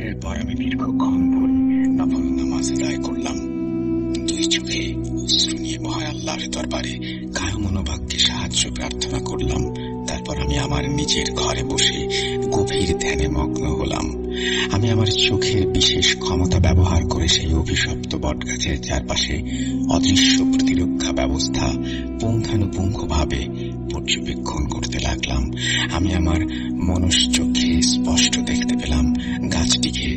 এরপর আমি দীর্ঘক্ষণ ধরে নফল নামাজ আদায় করলাম। দুই চোখে অশ্রু নিয়ে মহান আল্লাহর দরবারে কায় মনোবাক্যে সাহায্য প্রার্থনা করলাম। তারপর আমি আমার নিজের ঘরে বসে গভীর ধ্যানে মগ্ন হলাম। আমি আমার চোখের বিশেষ ক্ষমতা ব্যবহার করে সেই অভিশপ্ত বটগাছের চারপাশে অদৃশ্য প্রতিরক্ষা ব্যবস্থা পুঙ্খানুপুঙ্খভাবে পর্যবেক্ষণ করতে লাগলাম। আমি আমার মনশ্চক্ষে স্পষ্ট দেখতে পেলাম গাছটিকে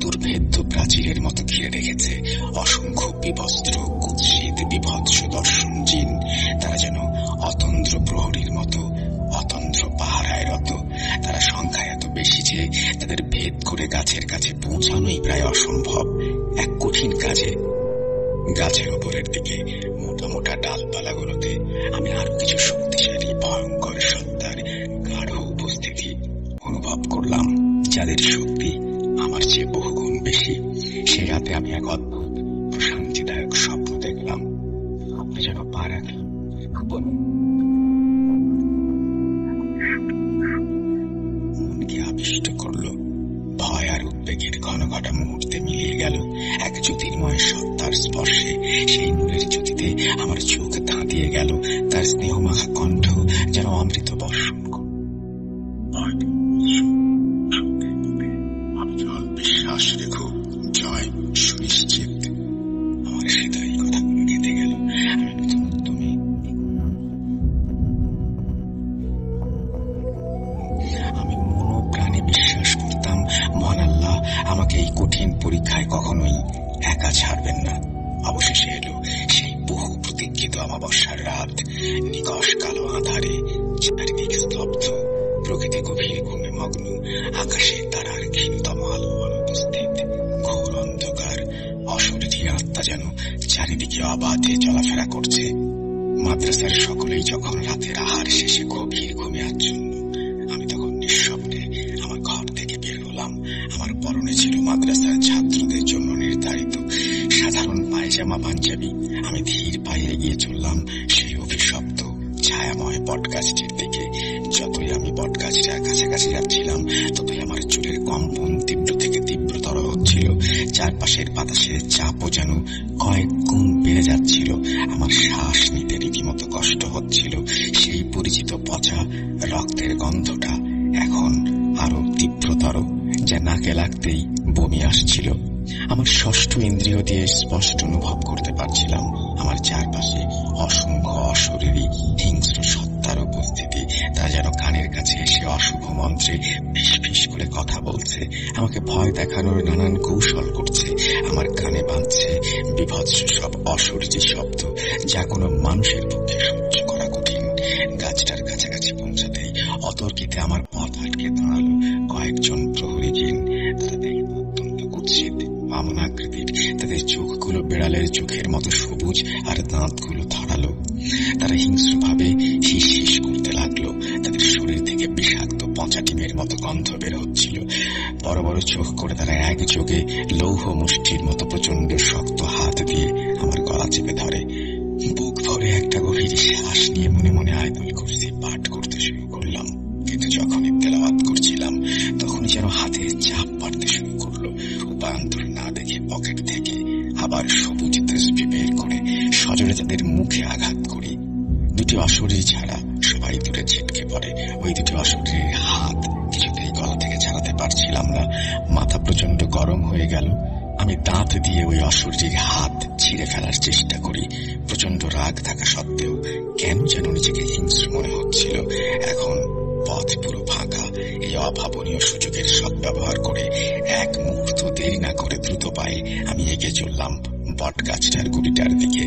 দুর্ভেদ্য প্রাচীরের মতো ঘিরে রেখেছে অসংখ্য বিবস্ত্র, কুৎসিত, বিভৎস দর্শন জিন। তারা যেন অতন্দ্র প্রহরীর মতো অতন্দ্র পাহারায় রত। তারা সংখ্যায় এত বেশি যে তাদের ভেদ করে গাছের কাছে পৌঁছানোই প্রায় অসম্ভব। এক কঠিন কাজে গাছের উপরের দিকে মোটা মোটা ডালপালাগুলোতে আমি আরো কিছু শক্তিশালী ভয়ঙ্কর সত্তার গাঢ় উপস্থিতি অনুভব করলাম, যাদের শক্তি আমার চেয়ে বহুগুণ বেশি। সে রাতে আমি এক অদ্ভুত প্রশান্তিদায়ক স্বপ্ন দেখলাম। আপনি যেন পা রাখলেন মনকে আবিষ্ট করল। ভয় আর উদ্বেগের ঘন ঘটা মুহূর্তে মিলিয়ে গেল এক জ্যোতির্ময় সত্তার স্পর্শে। সেই নূরের জ্যোতিতে আমার চোখ ধাঁধিয়ে গেল। তার স্নেহমাখা কণ্ঠ যেন অমৃত বর্ষণ করল। বিশ্বাস রেখো, জয় সুনিশ্চিত। আমার হৃদয় কথাগুলো গেঁথে গেল। আমাকে এই কঠিন পরীক্ষায় কখনোই একা ছাড়বেন না। অবশেষে এলো সেই বহু প্রতীক্ষিত অমাবস্যার রাত। নিকষ কালো আঁধারে, চারিদিক স্তব্ধ, প্রকৃতি গভীর ঘুমে মগ্ন, আকাশে তারার ক্ষীণতম আলো অনুপস্থিত, ঘোর অন্ধকার। অশরীরী আত্মা যেন চারিদিকে অবাধে চলাফেরা করছে। মাদ্রাসার সকলেই যখন রাতের আহার শেষে গভীর ঘুমে আচ্ছন্ন, আমি তখন নিঃশব্দে আমার ঘর থেকে বের হলাম। আমার পরনে ছিল মাদ্রাসার ছাত্রদের জন্য নির্ধারিত সাধারণ পায়জামা পাঞ্জাবি। আমি ধীর পায়ে এগিয়ে চললাম সেই অভিশপ্ত ছায়াময় বটগাছটির দিকে। যতই আমি বটগাছটার কাছাকাছি যাচ্ছিলাম, ততই আমার চুলের কম্পন তীব্র থেকে তীব্রতর হচ্ছিল। চারপাশের বাতাসের চাপও যেন কয়েক গুণ বেড়ে যাচ্ছিল। আমার শ্বাস নিতে রীতিমতো কষ্ট হচ্ছিল। সেই পরিচিত পচা রক্তের গন্ধটা এখন আরো তীব্রতর, যা নাকে লাগতেই বমি আসছিল। আমার ষষ্ঠ ইন্দ্রিয় দিয়ে স্পষ্ট অনুভব করতে পারছিলাম আমার চারপাশে অসংখ্য অশরীরী হিংস্র সত্তার উপস্থিতি। তা যেন কানের কাছে এসে অশুভ মন্ত্রে ফিসফিস করে কথা বলছে, আমাকে ভয় দেখানোর নানান কৌশল করছে। আমার কানে বাঁধছে বিভৎস সব অশরীরী শব্দ, যা কোনো মানুষের পক্ষে সহ্য করা কঠিন। গাছটার কাছাকাছি পৌঁছাতেই অতর্কিতে আমার পথ আটকে দাঁড়ালো কয়েকজন প্রহরী জিন। তারা দেখতে অত্যন্ত কুৎসিত, বামনাকৃতির। তাদের চোখগুলো বিড়ালের চোখের মতো সবুজ আর দাঁতগুলো ধারালো। তারা হিংস্রভাবে হিস হিস করতে লাগলো। তাদের শরীর থেকে বিষাক্ত পচা ডিমের মতো গন্ধ বের হচ্ছিল। বড় বড় চোখ করে তারা একযোগে লৌহ মুষ্টির মতো প্রচন্ড শক্ত হাত দিয়ে আমার গলা চেপে ধরে। বুক ভরে একটা গভীর শ্বাস নিয়ে মনে মনে আয়াতুল কুরসি পাঠ করতে শুরু করলাম। কিন্তু যখনই তেলাওয়াত করছিলাম, তখনই যেন হাতের চাপ বাড়তে শুরু করলো। উপায়ান্তর না দেখে পকেট থেকে আবার সবুজ তসবিহ বের করে সজোরে তাদের মুখে আঘাত করি। দুটি অশরীরী ছাড়া সবাই দূরে ছিটকে পড়ে। ওই দুটি অশরীরীর হাত কিছুতেই গলা থেকে ছাড়াতে পারছিলাম না। মাথা প্রচন্ড গরম হয়ে গেল। আমি দাঁত দিয়ে ওই অশরীরীর হাত ছিঁড়ে ফেলার চেষ্টা করি। প্রচন্ড রাগ থাকা সত্ত্বেও কেন যেন নিজেকে হিংস্র মনে হচ্ছিল। এখন পথ পুরো ফাঁকা। এই অভাবনীয় সুযোগের সদ্ব্যবহার করে এক মুহূর্ত দেরি না করে দ্রুত পায়ে আমি এগিয়ে চললাম বটগাছটার গুড়িটার দিকে।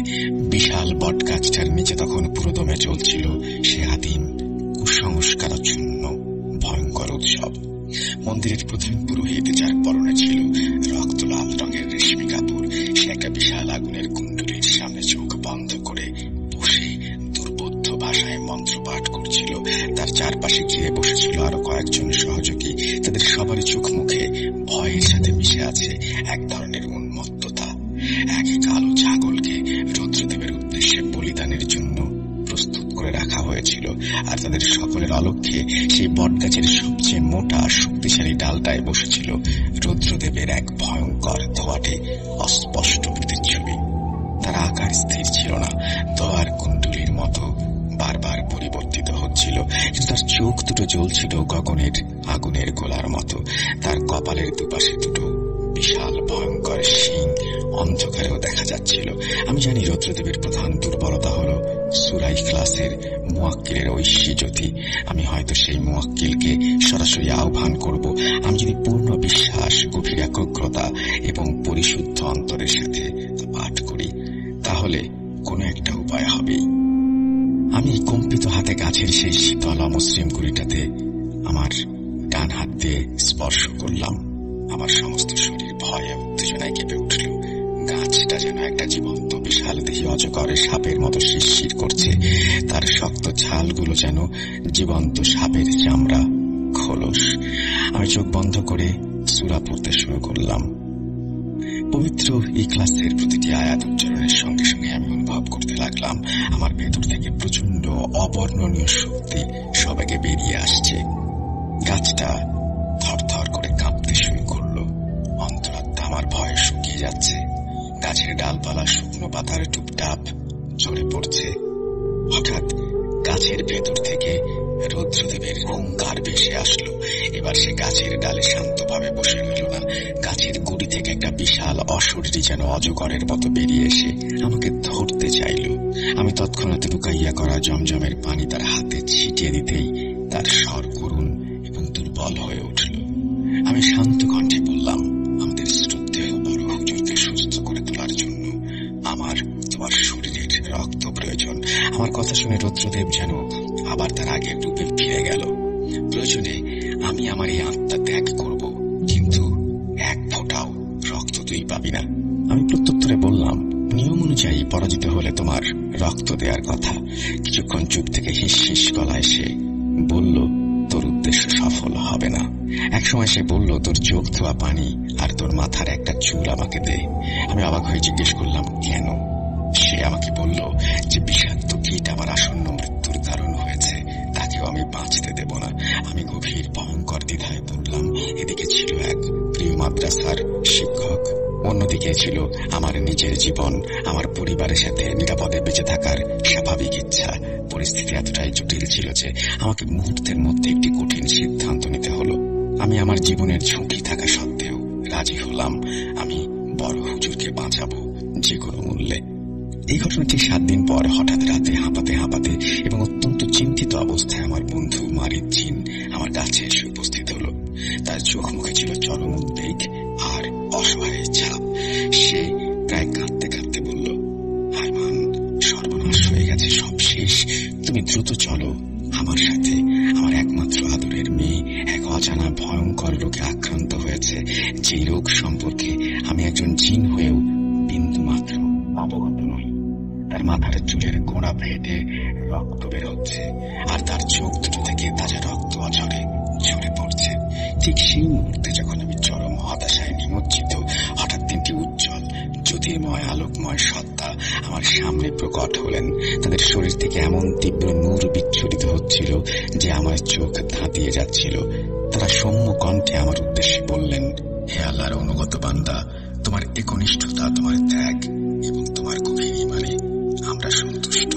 বিশাল বটগাছটার নিচে তখন পুরোদমে চলছিল সে আদিম কুসংস্কারাচ্ছন্ন ভয়ঙ্কর উৎসব। মন্দিরের প্রধান পুরোহিত, যার পরনে ছিল রক্ত লাল রঙের রেশমি কাপড়, সে একটা বিশাল আগুনের কুণ্ডলীর সামনে চোখ বন্ধ করে বসে দুর্বোধ্য ভাষায় মন্ত্র পাঠ করছিল। তার চারপাশে ঘিরে বসেছিল আরো কয়েকজন সহযোগী। তাদের সবার চোখ মুখে ভয়ের সাথে মিশে আছে এক ধরনের উন্মত্ততা। এক কালো ছাগলকে রুদ্রদেবের উদ্দেশ্যে বলিদানের জন্য প্রস্তুত করে রাখা হয়েছিল। আর তাদের সকলের অলক্ষ্যে সেই বটগাছের সবচেয়ে মোটা শক্তিশালী ডালটায় বসেছিল রুদ্রদেবের এক ভয়ঙ্কর ধোয়াটে অস্পষ্ট প্রতিচ্ছবি। তার আকার স্থির ছিল না, দোয়ার কুণ্ডলীর মতো বারবার পরিবর্তিত হচ্ছিল। কিন্তু তার চোখ দুটো জ্বলছিল গগনের আগুনের গোলার মতো। তার কপালের দুপাশে দুটো বিশাল ভয়ঙ্কর শিং অন্ধকারেও দেখা যাচ্ছিল। আমি জানি রুদ্রদেবের প্রধান দুর্বলতা হলো সূরা ইখলাসের মুয়াক্কিলের ঐশী জ্যোতি। আমি হয়তো সেই মুয়াক্কিলকে সরাসরি আহ্বান করব। আমি যদি পূর্ণ বিশ্বাস, গভীর একাগ্রতা এবং পরিশুদ্ধ অন্তরের সাথে তা পাঠ করি, তাহলে কোনো একটা উপায় হবেই। আমি কম্পিত হাতে গাছের সেই শীতল অমসৃণ গুড়িটাতে আমার ডান হাত দিয়ে স্পর্শ করলাম। আমার সমস্ত শরীর ভয়ে উত্তেজনায় কেঁপে উঠল। গাছটা যেন একটা জীবন্ত বিশাল দেহী অজগরের সাপের মতো শিরশির করছে। তার শক্ত ছালগুলো যেন জীবন্ত সাপের চামড়া, খোলস। আমি চোখ বন্ধ করে সূরা পড়তে শুরু করলাম। পবিত্র ইখলাসের প্রতিটি আয়াত উচ্চারণের সঙ্গে সঙ্গে আমি অনুভব করতে লাগলাম আমার ভেতর থেকে প্রচন্ড অবর্ণনীয় শক্তি সবাইকে বেরিয়ে আসছে। গাছটা থরথর করে কাঁপতে শুরু করলো। অন্তরাত্মা আমার ভয়ে শুকিয়ে যাচ্ছে। গাছের ডালপালা শুকনো পাতার টুপটাপ ঝরে পড়ছে। হঠাৎ গাছের ভেতর থেকে রুদ্রদেবের হুঙ্কার ভেসে আসলো। এবার সে গাছের ডালে শান্তভাবে বসে রইল না। গাছের গুড়ি থেকে একটা বিশাল অশরীরী যেন অজগরের মতো বেরিয়ে এসে আমাকে ধরতে চাইল। আমি তৎক্ষণাৎ লুকাইয়া করা জমজমের পানি তার হাতে ছিটিয়ে দিতেই তার স্বর করুণ এবং দুর্বল হয়ে উঠল। আমি শান্ত কণ্ঠে বললাম, রুদ্রদেব যেন আবার তার আগের রূপে ফিরে গেল। প্রয়োজনে আমি আমার এই আত্মা ত্যাগ করব, কিন্তু এক ফোঁটাও রক্ত তুই পাবি না। আমি প্রত্যুত্তরে বললাম, নিয়ম অনুযায়ী পরাজিত হলে তোমার রক্ত দেওয়ার কথা। কিছুক্ষণ চুপ থেকে হিস হিস গলায় সে বলল, তোর উদ্দেশ্য সফল হবে না। একসময় সে বলল, তোর চোখ ধোয়া পানি আর তোর মাথার একটা চুল আমাকে দে। আমি অবাক হয়ে জিজ্ঞেস করলাম, কেন? সে আমাকে বলল যে বিষাক্ত কীট আমার আসন্ন মৃত্যুর কারণ হয়েছে, তাকেও আমি বাঁচতে দেব না। আমি গভীর ভয়ঙ্কর দ্বিধায় পড়লাম। এদিকে ছিল এক প্রিয় মাদ্রাসার শিক্ষক, অন্যদিকে ছিল আমার নিজের জীবন, আমার পরিবারের সাথে নিরাপদে বেঁচে থাকার স্বাভাবিক ইচ্ছা। পরিস্থিতি এতটাই জটিল ছিল যে আমাকে মুহূর্তের মধ্যে একটি কঠিন সিদ্ধান্ত নিতে হলো। আমি আমার জীবনের ঝুঁকি থাকা সত্ত্বেও রাজি হলাম। আমি বড় হুজুরকে বাঁচাবো যে কোনো মূল্যে। এই ঘটনাটি 7 দিন পর হঠাৎ রাতে হাঁপাতে হাঁপাতে এবং অত্যন্ত চিন্তিত অবস্থায় আমার বন্ধু মারিদ জিন আমার কাছে এসে উপস্থিত হলো। তার চোখ মুখে ছিল চরম উদ্বেগ আর অসহায় ছাপ। সে প্রায় কাঁদতে কাঁদতে বলল, আয়মান, সর্বনাশ হয়ে গেছে, সব শেষ। তুমি দ্রুত চলো আমার সাথে। আমার একমাত্র আদরের মেয়ে এক অজানা ভয়ঙ্কর রোগে আক্রান্ত হয়েছে, যে রোগ সম্পর্কে আমি একজন জিন হয়েও বিন্দু মাত্র অবগত নই। তার মাথার চুলের গোড়া ফেটে রক্ত বের হচ্ছে, আর তার চোখ দুটো থেকে তাজা রক্ত অঝরে ঝরে পড়ছে। ঠিক সেই মুহূর্তে যখন আমি চরম হতাশায় নিমজ্জিত, হঠাৎ 3টি উজ্জ্বল জ্যোতির্ময় আলোকময় সত্তা আমার সামনে প্রকট হলেন। তাদের শরীর থেকে এমন তীব্র নূর বিচ্ছুরিত হচ্ছিল যে আমার চোখ ধাঁধিয়ে যাচ্ছিল। তারা সৌম্য কণ্ঠে আমার উদ্দেশ্যে বললেন, হে আল্লাহর অনুগত বান্দা, তোমার একনিষ্ঠতা, তোমার ত্যাগ এবং তোমার গভীর ঈমানে আমরা সন্তুষ্ট।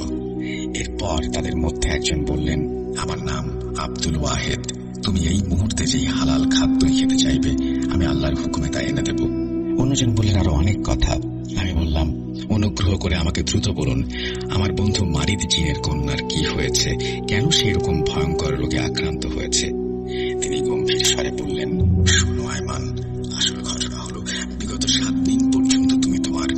এরপর তাদের মধ্যে একজন বললেন, আমার নাম আব্দুল ওয়াহেদ। তুমি এই মুহূর্তে যেই হালাল খাদ্য খেতে চাইবে, আমি আল্লাহর হুকুমে তা এনে দেব। অন্যজন বললেন আরো অনেক কথা। আমি বললাম, অনুগ্রহ করে আমাকে দ্রুত বলুন, আমার বন্ধু মারিদ জিনের কন্যার কি হয়েছে, কেন সেই রকম ভয়ঙ্কর রোগে আক্রান্ত হয়েছে। তিনি গম্ভীর স্বরে বললেন, শোনো আয়মান, আসল ঘটনা হলো বিগত 7 দিন পর্যন্ত তুমি তোমার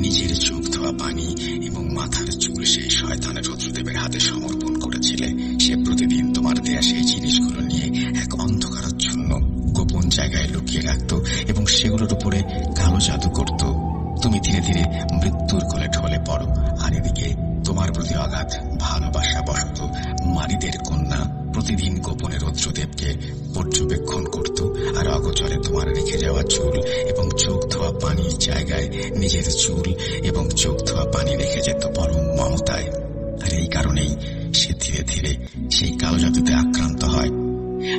নিজের চোখ ধোয়া পানি এবং মাথার চুল সেই শয়তানের রুদ্রদেবের হাতে সমর্পণ করেছিলে। সে প্রতিদিন তোমার দেয়া সেই জিনিসগুলো নিয়ে এক অন্ধকারাচ্ছন্ন গোপন জায়গায় লুকিয়ে রাখত এবং সেগুলোর উপরে কালো জাদু করত। তুমি ধীরে ধীরে মৃত্যুর কোলে ঢলে পড়ো। আর এদিকে তোমার প্রতি অগাধ ভালোবাসা বশত মারিদের কন্যা প্রতিদিন গোপনে রুদ্রদেবকে পর্যবেক্ষণ করত, আর অগোচরে তোমার রেখে যাওয়া চুল এবং চোখ ধোয়া পানির জায়গায় নিজের চুল এবং চোখ ধোয়া পানি রেখে যেত পরম মমতায়। আর এই কারণেই সে ধীরে ধীরে সেই কালো জাদুতে আক্রান্ত হয়।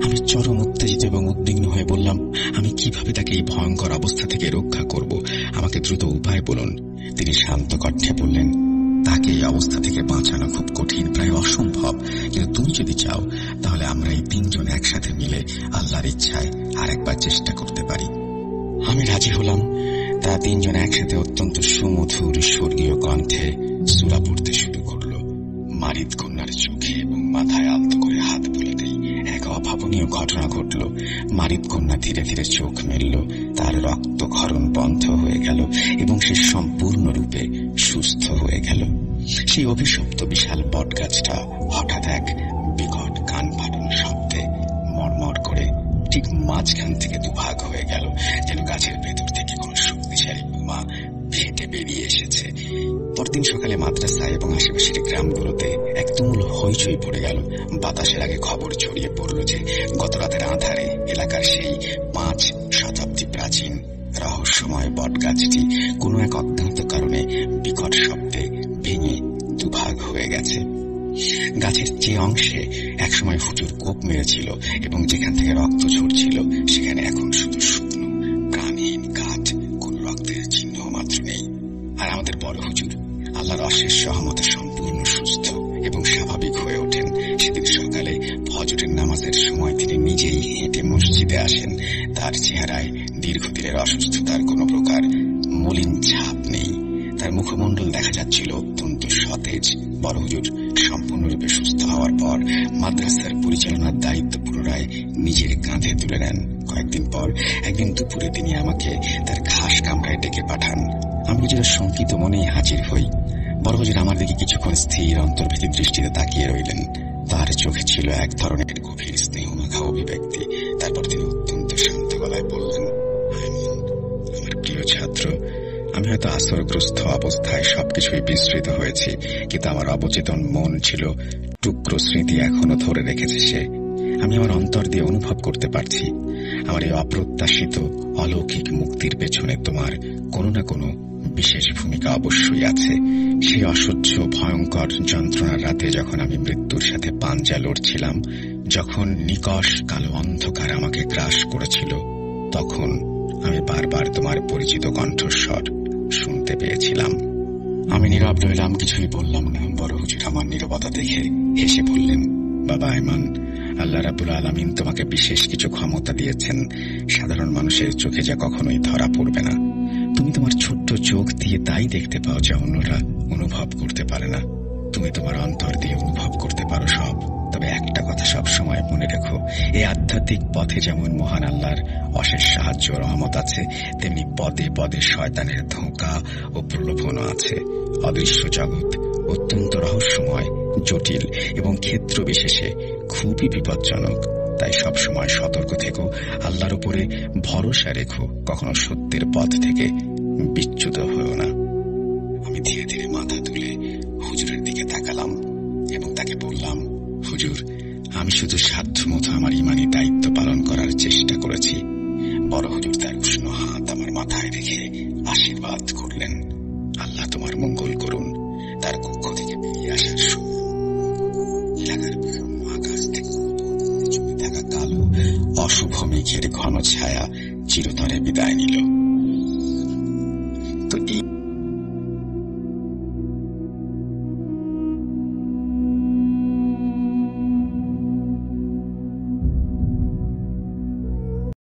আমি চরম উত্তেজিত এবং উদ্বিগ্ন হয়ে বললাম, আমি কিভাবে তাকে এই ভয়ঙ্কর অবস্থা থেকে রক্ষা করব? আমাকে দ্রুত উপায় বলুন। তিনি শান্ত কণ্ঠে বললেন, তাকে এই অবস্থা থেকে বাঁচানো খুব কঠিন, প্রায় অসম্ভব, কিন্তু তুমি যদি চাও তাহলে আমরা এই 3 জন একসাথে মিলে আল্লাহর ইচ্ছায় আর একবার চেষ্টা করতে পারি। আমি রাজি হলাম। তারা 3 জন একসাথে অত্যন্ত সুমধুর স্বর্গীয় কণ্ঠে সূরা পড়তে শুরু করলো। মারিদ কন্যার চোখে এবং মাথায় আলতো করে হাত বুলাতেই এক অভাবনীয় ঘটনা ঘটল। মারিদ কন্যা ধীরে ধীরে চোখ মেলল, তার রক্তক্ষরণ বন্ধ হয়ে গেল এবং সে সম্পূর্ণরূপে সুস্থ হয়ে গেল। সেই অভিশপ্ত বিশাল বটগাছটা হঠাৎ এক বিকট কান ফাটানো শব্দে মরমর করে ঠিক মাঝখান থেকে দুভাগ হয়ে গেল, যেন গাছের ভেতর থেকে কোনো শক্তিশালী বোমা ফেটে বেরিয়ে এসেছে। পরদিন সকালে মাদ্রাসা এবং আশেপাশের গ্রামগুলোতে এক তুমুল হইচই পড়ে গেল। বাতাসের আগে খবর ছড়িয়ে পড়ল যে গত রাতের আঁধারে এলাকার সেই 5 শতাব্দী প্রাচীন রহস্যময় বটগাছটি কোনো এক অজ্ঞাত কারণে বিকট শব্দে ভেঙে দুভাগ হয়ে গেছে। গাছের যে অংশে একসময় হুজুর কোপ মেরেছিল এবং যেখান থেকে রক্ত ঝরছিল, সেখানে এখন শুধু শুকনো প্রাণহীন কাঠ, কোন রক্তের চিহ্ন মাত্র নেই। আর আমাদের বড় হুজুর আল্লাহর অশেষ সহমতে সম্পূর্ণ সুস্থ এবং স্বাভাবিক হয়ে ওঠেন। সেদিন সকালে ফজরের নামাজের সময় তিনি নিজেই হেঁটে মসজিদে আসেন। তার চেহারায় দীর্ঘদিনের অসুস্থতার কোনো প্রকার মলিন ছাপ নেই। তার মুখমণ্ডল দেখা যাচ্ছিল অত্যন্ত সতেজ। বড় হুজুর সম্পূর্ণরূপে সুস্থ হওয়ার পর মাদ্রাসার পরিচালনার দায়িত্ব পুনরায় নিজের কাঁধে তুলে নেন। কয়েকদিন পর একদিন দুপুরে তিনি আমাকে তার খাস কামরায় ডেকে পাঠান। আমি কিছুটা শঙ্কিত মনেই হাজির হই। বড় হুজুর আমার দিকে কিছুক্ষণ স্থির অন্তর্ভীতি দৃষ্টিতে তাকিয়ে রইলেন। তার চোখে ছিল এক ধরনের গভীর স্নেহ মাখা অভিব্যক্তি। তারপর তিনি অত্যন্ত শান্ত গলায় বললেন, আমার প্রিয় ছাত্র, আমি হয়তো আসরগ্রস্ত অবস্থায় সবকিছুই বিস্মৃত হয়েছি, কিন্তু আমার অবচেতন মন ছিল টুকরো স্মৃতি এখনো ধরে রেখেছে সে। আমি আমার অন্তর দিয়ে অনুভব করতে পারছি আমার এই অপ্রত্যাশিত অলৌকিক মুক্তির পেছনে তোমার কোনো না কোনো বিশেষ ভূমিকা অবশ্যই আছে। সেই অসহ্য ভয়ঙ্কর যন্ত্রণার রাতে যখন আমি মৃত্যুর সাথে পাঞ্জা লড়ছিলাম, যখন নিকষ কালো অন্ধকার আমাকে গ্রাস করেছিল, তখন আমি বারবার তোমার পরিচিত কণ্ঠস্বর শুনতে পেয়েছিলাম। আমি নীরব রইলাম, কিছুই বললাম না। বড় হুজুর আমার নীরবতা দেখে হেসে বললেন, বাবা আয়মান, আল্লাহ রাব্বুল আলামিন তোমাকে বিশেষ কিছু ক্ষমতা দিয়েছেন, সাধারণ মানুষের চোখে যা কখনোই ধরা পড়বে না। তুমি তোমার ছোট্ট চোখ দিয়ে তাই দেখতে পাও যা অন্যরা অনুভব করতে পারে না। তুমি তোমার অন্তর দিয়ে অনুভব করতে পারো সব। তবে একটা কথা সব সময় মনে রেখো, এই আধ্যাত্মিক পথে যেমন মহান আল্লাহর অশেষ সাহায্য রহমত আছে, তেমনি পদে পদে শয়তানের ধোঁকা ও প্রলোভনও আছে। অদৃশ্য জগৎ অত্যন্ত রহস্যময়, জটিল এবং ক্ষেত্র বিশেষে খুবই বিপজ্জনক। তাই সবসময় সতর্ক থেকো, আল্লাহর উপরে ভরসা রেখো, কখনো সত্যের পথ থেকে বিচ্যুত হও না। আমি ধীরে ধীরে মাথা তুলে হুজুরের দিকে তাকালাম এবং তাকে বললাম, হুজুর, আমি শুধু সাধ্যমতো আমার ইমানি দায়িত্ব পালন করার চেষ্টা করেছি। বড় হুজুর তার উষ্ণ হাত আমার মাথায় রেখে আশীর্বাদ করলেন। আল্লাহ তোমার মঙ্গল করুন। তার কক্ষ থেকে বেরিয়ে আসার সময় এলাকার বিভিন্ন আকাশ থেকে জমে থাকা কালো অশুভ মেঘের ঘন ছায়া চিরতরে বিদায় নিল।